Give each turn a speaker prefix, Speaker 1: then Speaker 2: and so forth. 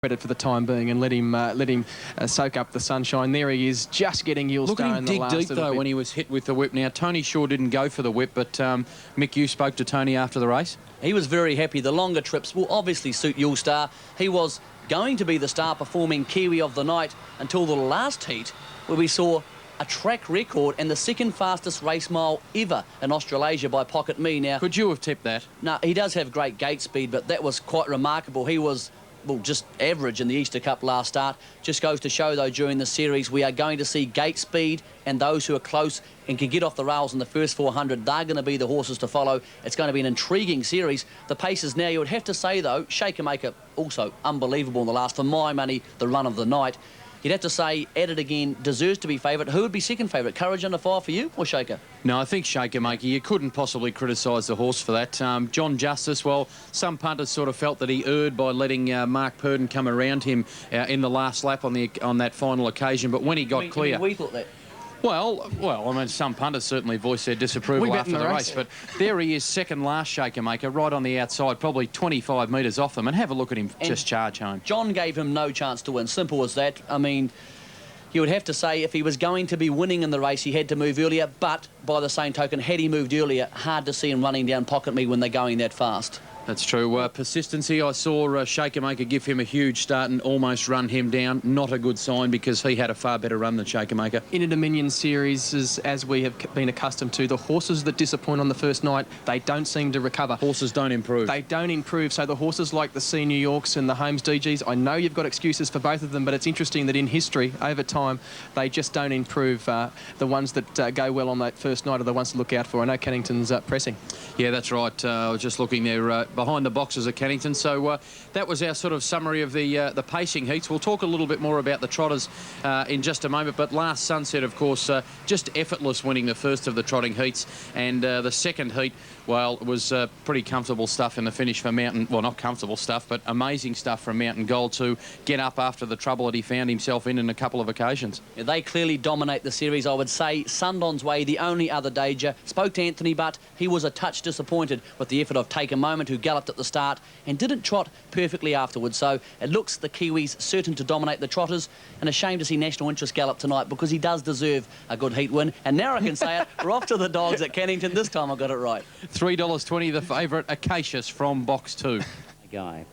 Speaker 1: credit for the time being and let him soak up the sunshine. There he is, just getting Yulestar in the last.
Speaker 2: Look at him dig deep though when he was hit with the whip. Now Tony Shaw didn't go for the whip, but Mick, you spoke to Tony after the race.
Speaker 3: He was very happy. The longer trips will obviously suit Yulestar. He was going to be the star performing Kiwi of the night until the last heat, where we saw a track record and the second fastest race mile ever in Australasia by Pocket Me. Now,
Speaker 2: could you have tipped that?
Speaker 3: No, he does have great gate speed, but that was quite remarkable. He was, well, just average in the Easter Cup last start. Just goes to show, though, during the series, we are going to see gate speed, and those who are close and can get off the rails in the first 400, they're going to be the horses to follow. It's going to be an intriguing series. The paces now, you would have to say, though, Shaker Maker also unbelievable in the last. For my money, the run of the night. You'd have to say, At It Again deserves to be favourite. Who would be second favourite? Courage Under Fire for you or Shaker?
Speaker 2: No, I think Shaker Maker. You couldn't possibly criticise the horse for that. John Justice, well, some punters sort of felt that he erred by letting Mark Purdon come around him in the last lap on that final occasion. But when he got clear...
Speaker 3: we thought that.
Speaker 2: Well, I mean, some punters certainly voiced their disapproval after the race, but there he is, second last Shaker Maker, right on the outside, probably 25 metres off them, and have a look at him just charge home.
Speaker 3: John gave him no chance to win, simple as that. I mean, you would have to say if he was going to be winning in the race, he had to move earlier, but by the same token, had he moved earlier, hard to see him running down Pocket Me when they're going that fast.
Speaker 2: That's true. Persistency, I saw Shaker Maker give him a huge start and almost run him down. Not a good sign because he had a far better run than Shaker Maker.
Speaker 1: Interdominion series, as we have been accustomed to, the horses that disappoint on the first night, they don't seem to recover.
Speaker 2: Horses don't improve.
Speaker 1: They don't improve. So the horses like the C New Yorks and the Holmes DGs, I know you've got excuses for both of them, but it's interesting that in history, over time, they just don't improve. The ones that go well on that first night are the ones to look out for. I know Cannington's pressing.
Speaker 2: Yeah, that's right. I was just looking there behind the boxes at Cannington. So that was our sort of summary of the pacing heats. We'll talk a little bit more about the trotters in just a moment. But Last Sunset, of course, just effortless winning the first of the trotting heats. And the second heat, well, it was pretty comfortable stuff in the finish for Mountain. Well, not comfortable stuff, but amazing stuff from Mountain Gold to get up after the trouble that he found himself in a couple of occasions.
Speaker 3: Yeah, they clearly dominate the series, I would say. Sundon's Way, the only other danger. Spoke to Anthony, but he was a touch disappointed with the effort of Take a Moment, who galloped at the start and didn't trot perfectly afterwards. So it looks the Kiwis certain to dominate the trotters, and a shame to see National Interest gallop tonight because he does deserve a good heat win. And now I can say it, we're off to the dogs at Cannington. This time I got it right.
Speaker 2: $3.20 the favourite, Acacius from box 2.
Speaker 3: Guy.